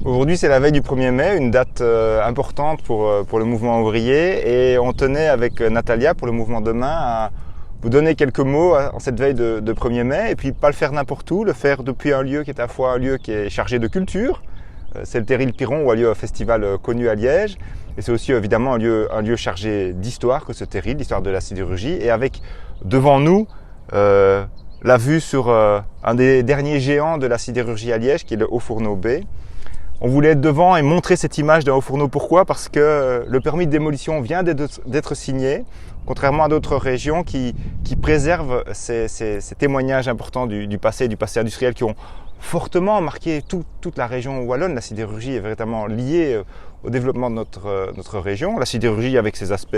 Aujourd'hui, c'est la veille du 1er mai, une date importante pour le mouvement ouvrier. Et on tenait avec Natalia, pour le mouvement Demain, à vous donner quelques mots en cette veille de 1er mai. Et puis pas le faire n'importe où, le faire depuis un lieu qui est à la fois un lieu qui est chargé de culture. C'est le Terril-Piron, où a lieu un festival connu à Liège. Et c'est aussi évidemment un lieu chargé d'histoire que ce Terril, l'histoire de la sidérurgie. Et avec devant nous la vue sur un des derniers géants de la sidérurgie à Liège, qui est le Haut-Fourneau B. On voulait être devant et montrer cette image d'un Haut-Fourneau. Pourquoi ? Parce que le permis de démolition vient d'être signé, contrairement à d'autres régions qui préservent ces témoignages importants du passé industriel qui ont fortement marqué toute la région wallonne. La sidérurgie est véritablement liée au développement de notre région. La sidérurgie, avec ses aspects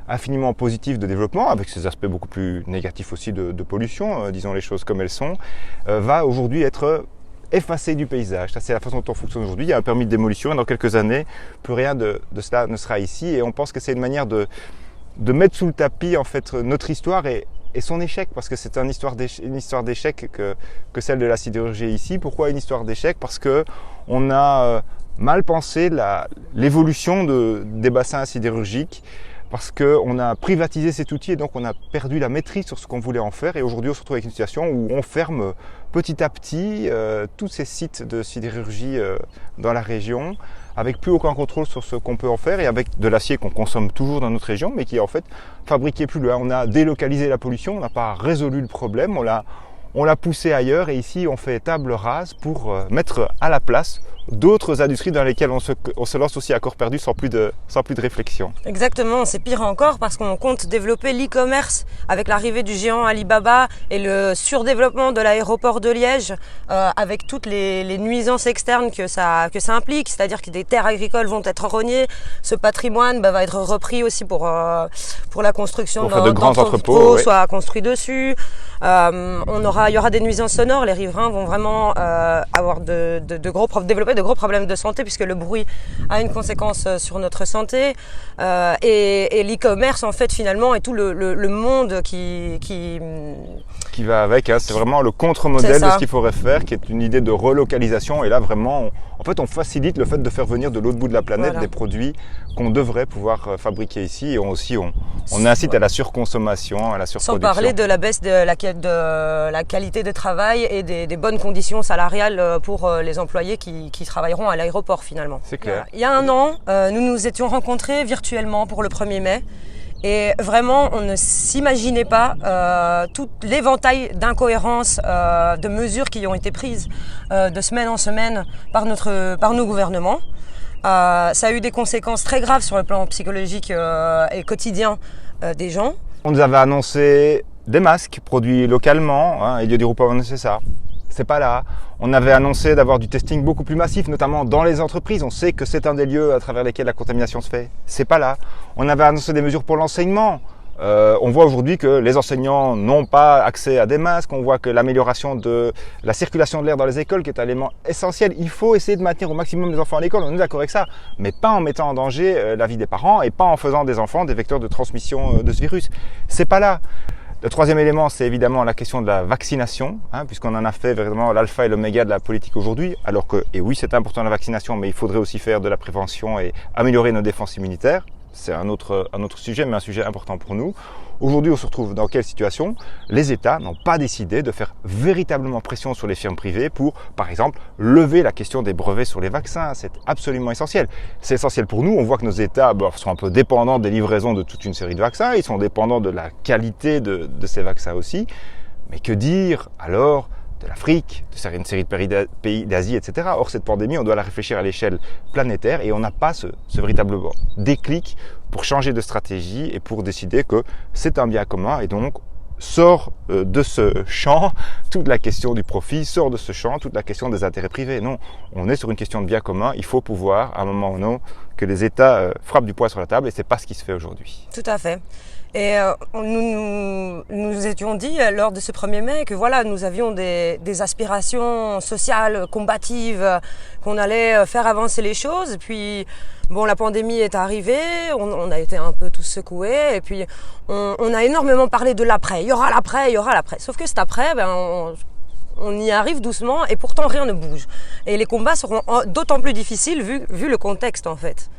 infiniment positifs de développement, avec ses aspects beaucoup plus négatifs aussi de pollution, disons les choses comme elles sont, va aujourd'hui être effacé du paysage. Ça, c'est la façon dont on fonctionne aujourd'hui. Il y a un permis de démolition et dans quelques années, plus rien de cela ne sera ici. Et on pense que c'est une manière de mettre sous le tapis en fait notre histoire et son échec, parce que c'est une histoire d'échec que celle de la sidérurgie ici. Pourquoi une histoire d'échec ? Parce que on a mal pensé l'évolution des bassins sidérurgiques, parce qu'on a privatisé cet outil et donc on a perdu la maîtrise sur ce qu'on voulait en faire. Et aujourd'hui, on se retrouve avec une situation où on ferme petit à petit tous ces sites de sidérurgie dans la région, avec plus aucun contrôle sur ce qu'on peut en faire et avec de l'acier qu'on consomme toujours dans notre région, mais qui est en fait fabriqué plus loin. On a délocalisé la pollution, on n'a pas résolu le problème, on l'a poussé ailleurs et ici on fait table rase pour mettre à la place d'autres industries dans lesquelles on se lance aussi à corps perdu sans plus de réflexion. Exactement, c'est pire encore parce qu'on compte développer l'e-commerce avec l'arrivée du géant Alibaba et le surdéveloppement de l'aéroport de Liège avec toutes les nuisances externes que ça implique, c'est-à-dire que des terres agricoles vont être rognées, ce patrimoine va être repris aussi pour la construction de grands entrepôts, soit construit dessus. Il y aura des nuisances sonores, les riverains vont vraiment avoir développer de gros problèmes de santé puisque le bruit a une conséquence sur notre santé et l'e-commerce en fait finalement et tout le monde qui va avec, hein. C'est vraiment le contre-modèle de ce qu'il faudrait faire, qui est une idée de relocalisation et là vraiment on facilite le fait de faire venir de l'autre bout de la planète des produits qu'on devrait pouvoir fabriquer ici et on incite à la surconsommation, à la surproduction. Sans parler de la baisse de la qualité de travail et des bonnes conditions salariales pour les employés qui travailleront à l'aéroport finalement. C'est clair. Il y a un an, nous nous étions rencontrés virtuellement pour le 1er mai et vraiment on ne s'imaginait pas tout l'éventail d'incohérences, de mesures qui ont été prises de semaine en semaine par nos gouvernements. Ça a eu des conséquences très graves sur le plan psychologique et quotidien des gens. On nous avait annoncé des masques produits localement, hein, Elio Di Rupo a annoncé ça. C'est pas là. On avait annoncé d'avoir du testing beaucoup plus massif, notamment dans les entreprises. On sait que c'est un des lieux à travers lesquels la contamination se fait. C'est pas là. On avait annoncé des mesures pour l'enseignement. On voit aujourd'hui que les enseignants n'ont pas accès à des masques. On voit que l'amélioration de la circulation de l'air dans les écoles, qui est un élément essentiel, il faut essayer de maintenir au maximum les enfants à l'école. On est d'accord avec ça, mais pas en mettant en danger la vie des parents et pas en faisant des enfants des vecteurs de transmission de ce virus. C'est pas là. Le troisième élément, c'est évidemment la question de la vaccination, hein, puisqu'on en a fait vraiment l'alpha et l'oméga de la politique aujourd'hui, alors que, et oui, c'est important la vaccination, mais il faudrait aussi faire de la prévention et améliorer nos défenses immunitaires. C'est un autre sujet, mais un sujet important pour nous. Aujourd'hui, on se retrouve dans quelle situation ? Les États n'ont pas décidé de faire véritablement pression sur les firmes privées pour, par exemple, lever la question des brevets sur les vaccins. C'est absolument essentiel. C'est essentiel pour nous. On voit que nos États sont un peu dépendants des livraisons de toute une série de vaccins. Ils sont dépendants de la qualité de ces vaccins aussi. Mais que dire alors de l'Afrique, de une série de pays d'Asie, etc. Or, cette pandémie, on doit la réfléchir à l'échelle planétaire et on n'a pas ce véritable déclic pour changer de stratégie et pour décider que c'est un bien commun et donc sort de ce champ toute la question du profit, sort de ce champ toute la question des intérêts privés. Non, on est sur une question de bien commun. Il faut pouvoir, à un moment ou un autre, que les États frappent du poing sur la table et c'est pas ce qui se fait aujourd'hui. Tout à fait. Et nous étions dit lors de ce 1er mai que voilà, nous avions des aspirations sociales, combatives, qu'on allait faire avancer les choses. Et puis, bon, la pandémie est arrivée, on a été un peu tous secoués. Et puis, on a énormément parlé de l'après. Il y aura l'après, il y aura l'après. Sauf que cet après, on y arrive doucement et pourtant rien ne bouge. Et les combats seront d'autant plus difficiles vu le contexte en fait.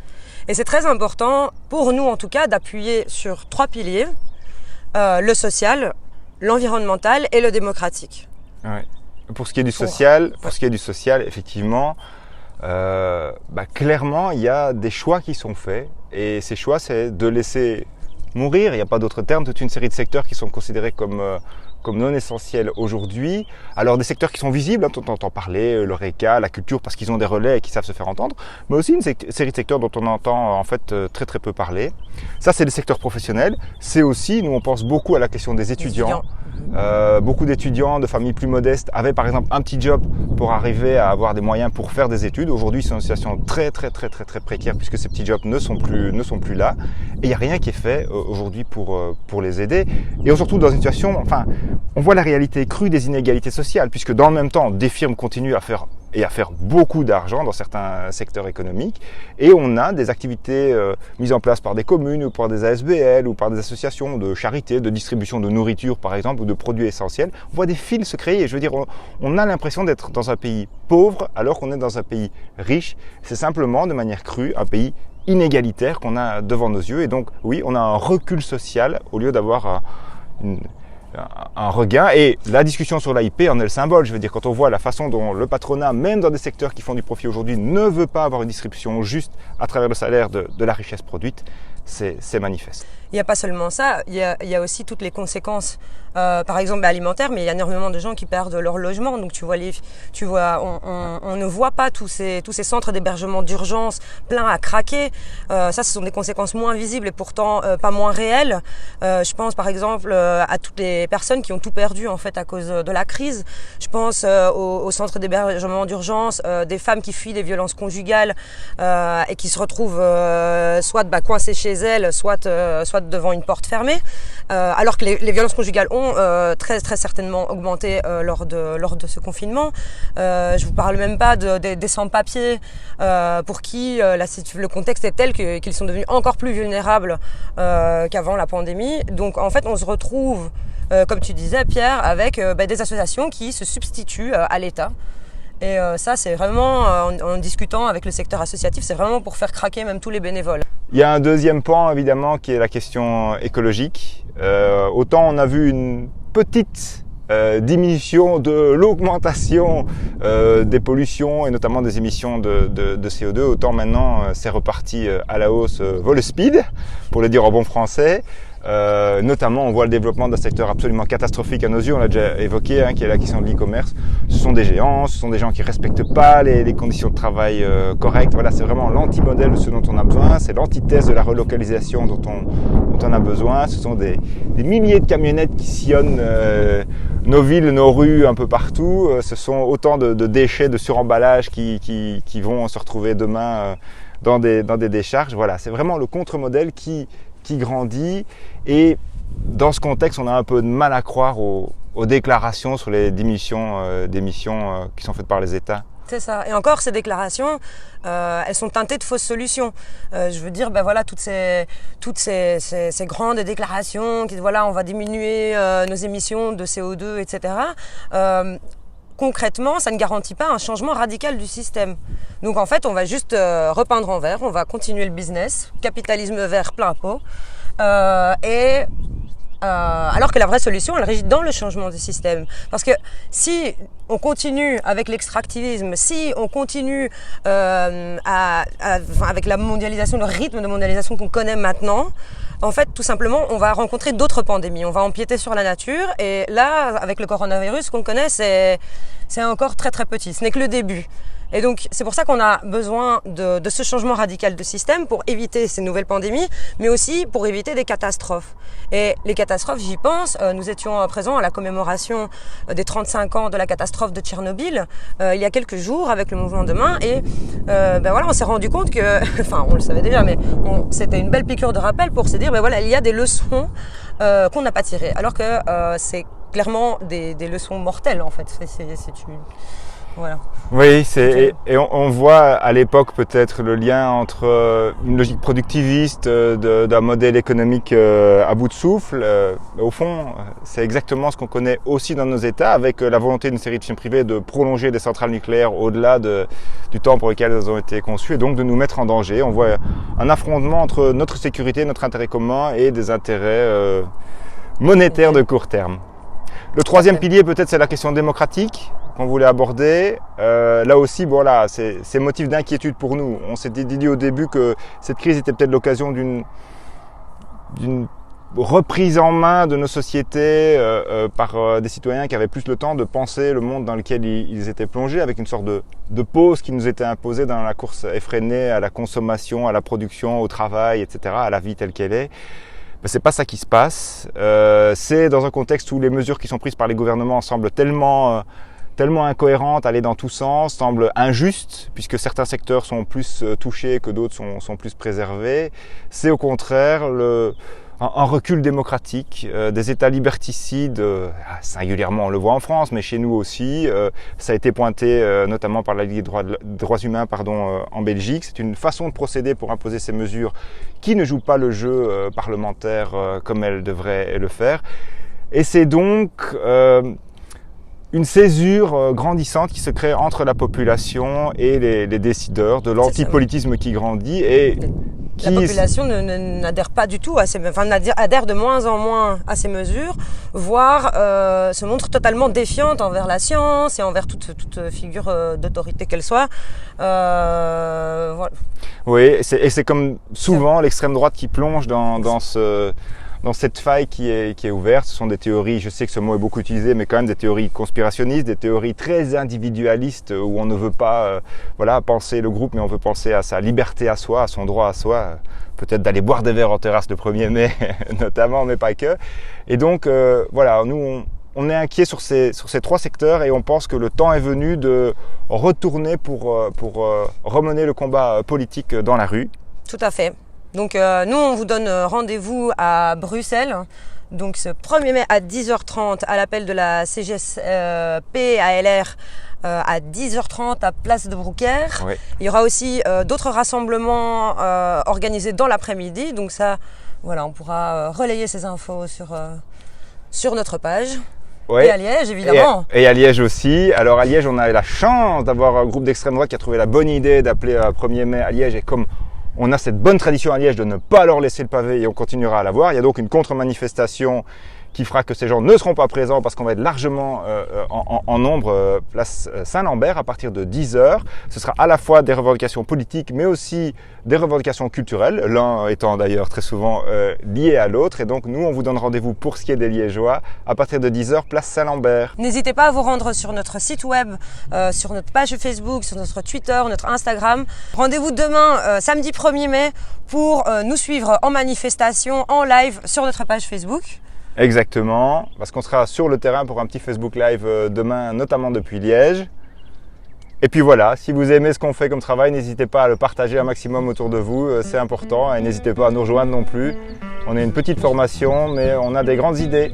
Et c'est très important, pour nous en tout cas, d'appuyer sur 3 piliers, le social, l'environnemental et le démocratique. Ouais. Pour ce qui est du social, effectivement, clairement, il y a des choix qui sont faits. Et ces choix, c'est de laisser mourir, il n'y a pas d'autre terme, toute une série de secteurs qui sont considérés comme non essentiels aujourd'hui. Alors des secteurs qui sont visibles, on entend parler, l'horeca, la culture, parce qu'ils ont des relais et qui savent se faire entendre, mais aussi une série de secteurs dont on entend en fait très très peu parler. Ça, c'est les secteurs professionnels. C'est aussi, nous on pense beaucoup à la question des étudiants. Beaucoup d'étudiants de familles plus modestes avaient par exemple un petit job pour arriver à avoir des moyens pour faire des études. Aujourd'hui, c'est une situation très précaire puisque ces petits jobs ne sont plus là. Et il n'y a rien qui est fait aujourd'hui pour les aider. Et surtout dans une situation, on voit la réalité crue des inégalités sociales puisque dans le même temps, des firmes continuent à faire beaucoup d'argent dans certains secteurs économiques et on a des activités mises en place par des communes ou par des ASBL ou par des associations de charité, de distribution de nourriture par exemple ou de produits essentiels. On voit des fils se créer et je veux dire on a l'impression d'être dans un pays pauvre alors qu'on est dans un pays riche. C'est simplement de manière crue un pays inégalitaire qu'on a devant nos yeux et donc oui on a un recul social au lieu d'avoir un regain et la discussion sur l'AIP en est le symbole. Je veux dire, quand on voit la façon dont le patronat, même dans des secteurs qui font du profit aujourd'hui, ne veut pas avoir une distribution juste à travers le salaire de la richesse produite, c'est manifeste. Il n'y a pas seulement ça, il y a aussi toutes les conséquences, par exemple alimentaires, mais il y a énormément de gens qui perdent leur logement. Donc on ne voit pas tous ces centres d'hébergement d'urgence pleins à craquer. Ce sont des conséquences moins visibles et pourtant pas moins réelles. Je pense par exemple à toutes les personnes qui ont tout perdu en fait à cause de la crise. Je pense aux centres d'hébergement d'urgence, des femmes qui fuient des violences conjugales et qui se retrouvent soit coincées chez elles, soit devant une porte fermée, alors que les violences conjugales ont très certainement augmenté lors de ce confinement. Je vous parle même pas des sans-papiers pour qui le contexte est tel qu'ils sont devenus encore plus vulnérables qu'avant la pandémie. Donc en fait on se retrouve, comme tu disais Pierre, avec des associations qui se substituent à l'État. Et ça, c'est vraiment, en discutant avec le secteur associatif, c'est vraiment pour faire craquer même tous les bénévoles. Il y a un deuxième pan, évidemment, qui est la question écologique. Autant on a vu une petite diminution de l'augmentation des pollutions et notamment des émissions de CO2, autant maintenant c'est reparti à la hausse vol speed, pour le dire en bon français. Notamment, on voit le développement d'un secteur absolument catastrophique à nos yeux, on l'a déjà évoqué, qui est la question de l'e-commerce. Ce sont des géants, ce sont des gens qui ne respectent pas les conditions de travail correctes. Voilà, c'est vraiment l'anti-modèle de ce dont on a besoin, c'est l'antithèse de la relocalisation dont on a besoin. Ce sont des milliers de camionnettes qui sillonnent nos villes, nos rues un peu partout. Ce sont autant de déchets, de suremballage qui vont se retrouver demain dans des décharges. Voilà, c'est vraiment le contre-modèle qui grandit et dans ce contexte on a un peu de mal à croire aux déclarations sur les diminutions d'émissions qui sont faites par les États. C'est ça. Et encore, ces déclarations, elles sont teintées de fausses solutions. Je veux dire, toutes ces grandes déclarations qui on va diminuer nos émissions de CO2, etc. Concrètement, ça ne garantit pas un changement radical du système. Donc en fait, on va juste repeindre en vert, on va continuer le business, capitalisme vert plein pot, alors que la vraie solution, elle réside dans le changement du système. Parce que si on continue avec l'extractivisme, si on continue avec la mondialisation, le rythme de mondialisation qu'on connaît maintenant, en fait, tout simplement, on va rencontrer d'autres pandémies. On va empiéter sur la nature. Et là, avec le coronavirus qu'on connaît, c'est encore très très petit. Ce n'est que le début. Et donc, c'est pour ça qu'on a besoin de ce changement radical de système pour éviter ces nouvelles pandémies, mais aussi pour éviter des catastrophes. Et les catastrophes, j'y pense. Nous étions présents à la commémoration des 35 ans de la catastrophe de Tchernobyl il y a quelques jours avec le mouvement Demain. Et on s'est rendu compte que, on le savait déjà, mais c'était une belle piqûre de rappel pour se dire, il y a des leçons qu'on n'a pas tirées. Alors que c'est clairement des leçons mortelles, en fait. Voilà. Oui, et on voit à l'époque peut-être le lien entre une logique productiviste d'un modèle économique à bout de souffle. Au fond, c'est exactement ce qu'on connaît aussi dans nos États, avec la volonté d'une série de firmes privées de prolonger des centrales nucléaires au-delà du temps pour lequel elles ont été conçues, et donc de nous mettre en danger. On voit un affrontement entre notre sécurité, notre intérêt commun et des intérêts monétaires de court terme. Le troisième pilier, peut-être, c'est la question démocratique qu'on voulait aborder. Là aussi, voilà, c'est motif d'inquiétude pour nous. On s'était dit au début que cette crise était peut-être l'occasion d'une reprise en main de nos sociétés par des citoyens qui avaient plus le temps de penser le monde dans lequel ils étaient plongés, avec une sorte de pause qui nous était imposée dans la course effrénée à la consommation, à la production, au travail, etc., à la vie telle qu'elle est. C'est pas ça qui se passe. C'est dans un contexte où les mesures qui sont prises par les gouvernements semblent tellement incohérentes, aller dans tous sens, semblent injustes, puisque certains secteurs sont plus touchés que d'autres sont plus préservés. C'est au contraire un recul démocratique, des États liberticides, singulièrement on le voit en France, mais chez nous aussi. Ça a été pointé notamment par la Ligue des droits humains en Belgique. C'est une façon de procéder pour imposer ces mesures qui ne jouent pas le jeu parlementaire comme elles devraient le faire. Et c'est donc une césure grandissante qui se crée entre la population et les décideurs, de l'antipolitisme qui grandit et la population n'adhère pas du tout à adhère de moins en moins à ces mesures, voire se montre totalement défiante envers la science et envers toute figure d'autorité qu'elle soit. Voilà. Oui, et c'est comme souvent l'extrême droite qui plonge dans cette faille qui est ouverte. Ce sont des théories, je sais que ce mot est beaucoup utilisé, mais quand même des théories conspirationnistes, des théories très individualistes où on ne veut pas penser le groupe, mais on veut penser à sa liberté à soi, à son droit à soi, peut-être d'aller boire des verres en terrasse le 1er mai notamment, mais pas que. Et donc nous on est inquiet sur ces trois secteurs et on pense que le temps est venu de retourner pour remener le combat politique dans la rue. Tout à fait. Donc nous, on vous donne rendez-vous à Bruxelles, donc ce 1er mai à 10h30 à l'appel de la CGSP ALR à 10h30 à Place de Brouckère. Oui. Il y aura aussi d'autres rassemblements organisés dans l'après-midi, donc ça, voilà, on pourra relayer ces infos sur notre page. Ouais. Et à Liège, évidemment. Et à Liège aussi. Alors à Liège, on a eu la chance d'avoir un groupe d'extrême droite qui a trouvé la bonne idée d'appeler 1er mai à Liège, et comme on a cette bonne tradition à Liège de ne pas leur laisser le pavé et on continuera à l'avoir. Il y a donc une contre-manifestation qui fera que ces gens ne seront pas présents parce qu'on va être largement en nombre place Saint-Lambert à partir de 10h. Ce sera à la fois des revendications politiques mais aussi des revendications culturelles, l'un étant d'ailleurs très souvent lié à l'autre. Et donc nous, on vous donne rendez-vous pour ce qui est des Liégeois à partir de 10h, place Saint-Lambert. N'hésitez pas à vous rendre sur notre site web, sur notre page Facebook, sur notre Twitter, notre Instagram. Rendez-vous demain, samedi 1er mai, pour nous suivre en manifestation, en live sur notre page Facebook. Exactement, parce qu'on sera sur le terrain pour un petit Facebook Live demain, notamment depuis Liège. Et puis voilà, si vous aimez ce qu'on fait comme travail, n'hésitez pas à le partager un maximum autour de vous, c'est important. Et n'hésitez pas à nous rejoindre non plus. On est une petite formation, mais on a des grandes idées.